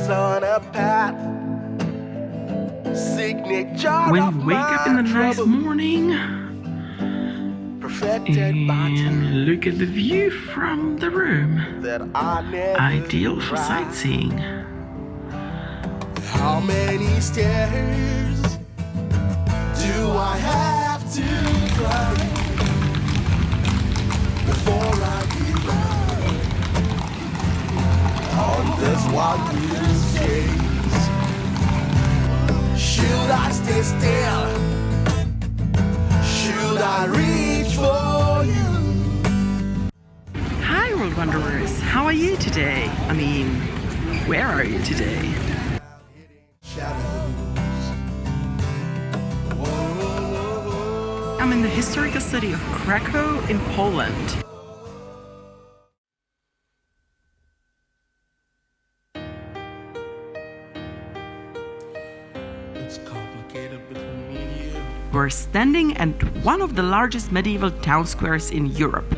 steps on a path. Signature When of you wake up in my the nice trouble. morning Perfected by and look at the view from the room, that I never ideal for tried. sightseeing. How many stairs do I have to climb before I give up on this wild goose chase? Should I stay still? Should I reach for you? Hi World Wanderers, how are you today? I mean, where are you today? I'm in the historical city of Krakow in Poland. It's complicated between me and you. We're standing at one of the largest medieval town squares in Europe.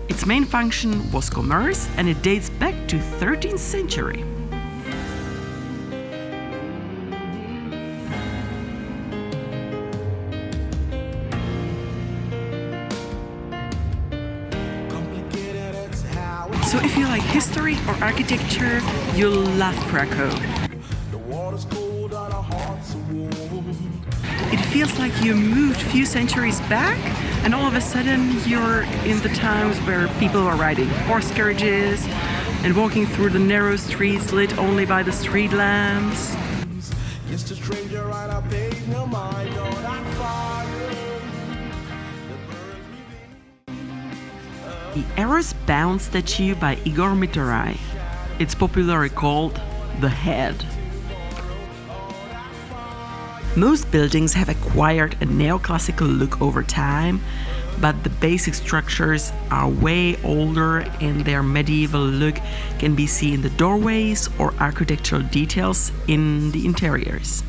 Its main function was commerce and it dates back to 13th century. So if you like history or architecture, you'll love Krakow. The water's cold and our hearts are warm. It feels like you moved a few centuries back and all of a sudden you're in the times where people were riding horse carriages and walking through the narrow streets lit only by the street lamps. Just a stranger and I paid no mind on that fire that burns me. The Eros-bound statue by Igor Mitarai. It's popularly called the Head. Most buildings have acquired a neoclassical look over time, but the basic structures are way older and their medieval look can be seen in the doorways or architectural details in the interiors.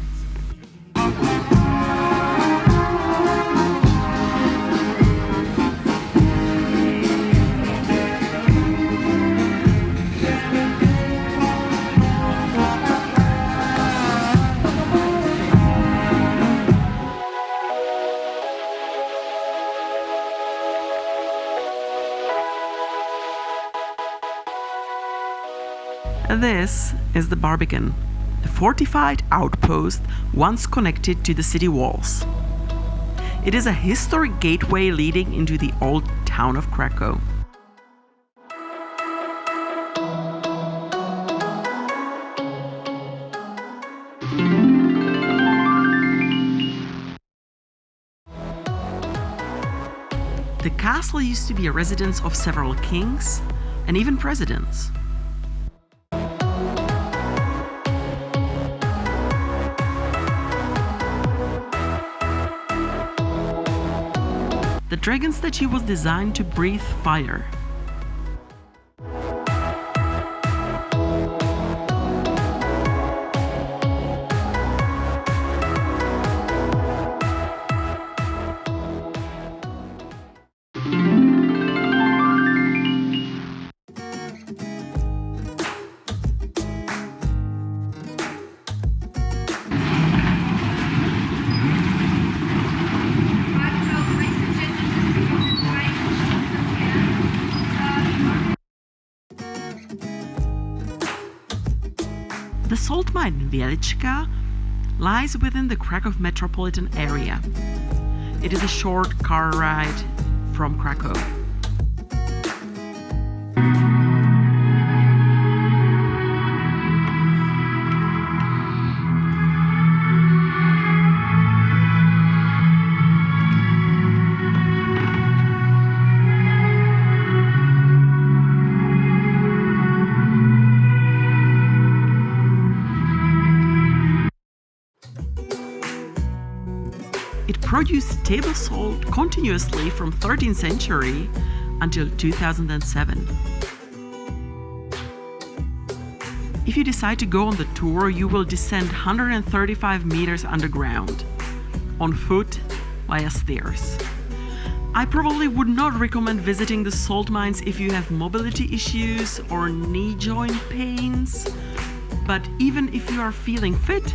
This is the Barbican, a fortified outpost once connected to the city walls. It is a historic gateway leading into the old town of Krakow. The castle used to be a residence of several kings and even presidents. The dragon statue was designed to breathe fire. The salt mine Wieliczka lies within the Krakow metropolitan area. It is a short car ride from Krakow. It produced table salt continuously from 13th century until 2007. If you decide to go on the tour, you will descend 135 meters underground, on foot, via stairs. I probably would not recommend visiting the salt mines if you have mobility issues or knee joint pains. but even if you are feeling fit,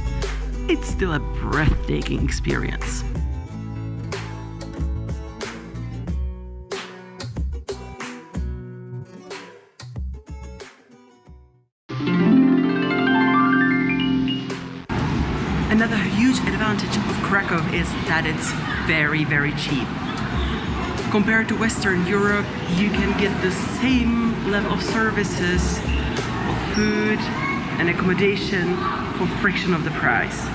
it's still a breathtaking experience. Another huge advantage of Krakow is that it's very, very cheap. Compared to Western Europe, you can get the same level of services, of food and accommodation for a fraction of the price.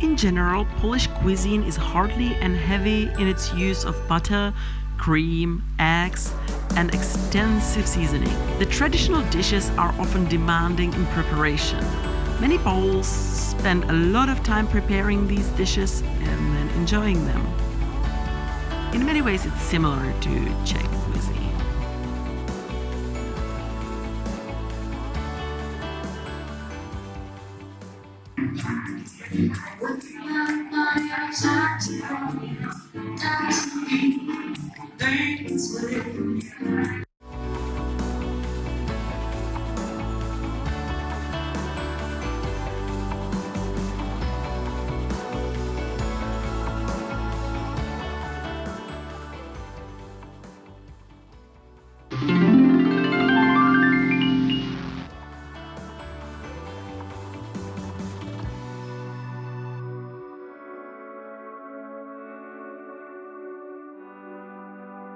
In general, Polish cuisine is hearty and heavy in its use of butter, cream, eggs, and extensive seasoning. The traditional dishes are often demanding in preparation. Many Poles spend a lot of time preparing these dishes and then enjoying them. In many ways, it's similar to Czech cuisine.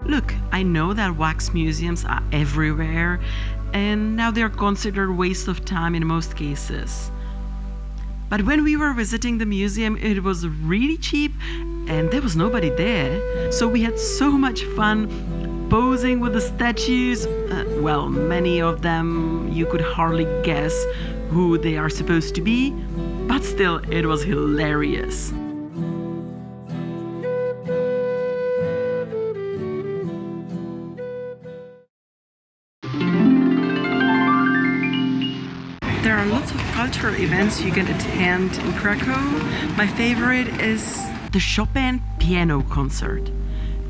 Look, I know that wax museums are everywhere, and now they're considered a waste of time in most cases. But when we were visiting the museum, it was really cheap and there was nobody there. So we had so much fun posing with the statues. Well, many of them you could hardly guess who they are supposed to be, but still, it was hilarious. There are lots of cultural events you can attend in Krakow. My favorite is the Chopin piano concert.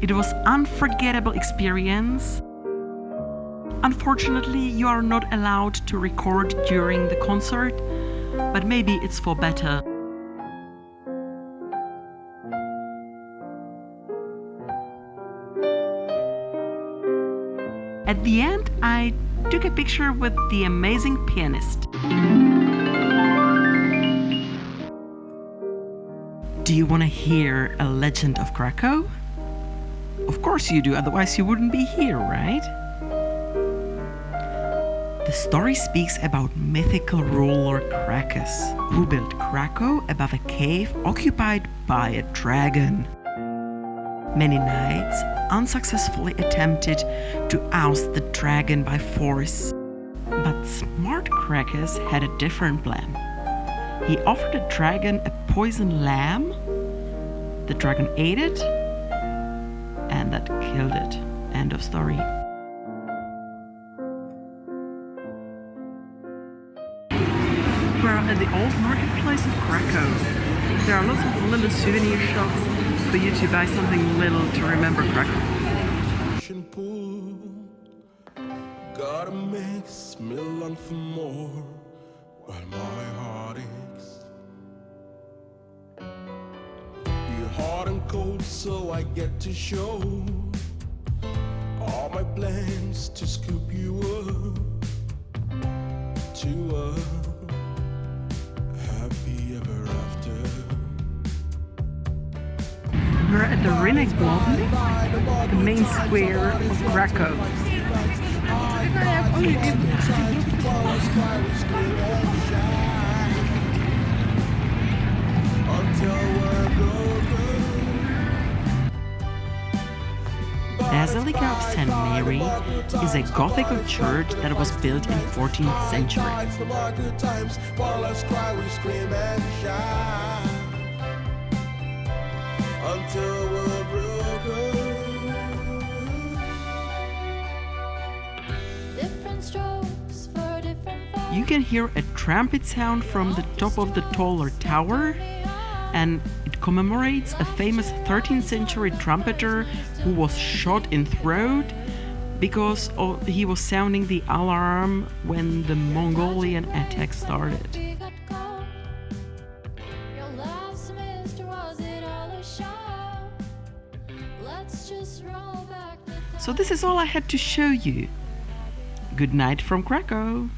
It was an unforgettable experience. Unfortunately, you are not allowed to record during the concert, but maybe it's for better. At the end, I took a picture with the amazing pianist. Do you want to hear a legend of Krakow? Of course you do, otherwise you wouldn't be here, right? The story speaks about mythical ruler Krakus, who built Krakow above a cave occupied by a dragon. Many knights unsuccessfully attempted to oust the dragon by force. But smart Krakus had a different plan. He offered the dragon a poisoned lamb. The dragon ate it, and that killed it. End of story. We're at the old marketplace of Krakow. There are lots of little souvenir shops for you to buy something little to remember Krakow. Gotta makes me long for more while my heart aches. You're hot and cold, so I get to show all my plans to scoop you up to a happy ever after. We're at the Rynek Glowny, the main square of Krakow. Basilica of St. Mary is a Gothic church that was built in 14th century. Until we're broken. Different strokes for different folks. You can hear a trumpet sound from the top of the taller tower, and it commemorates a famous 13th century trumpeter who was shot in throat because he was sounding the alarm when the Mongolian attack started. We got cold. Your last semester, was it all a show? Let's just roll back the So this is all I had to show you. Good night from Krakow.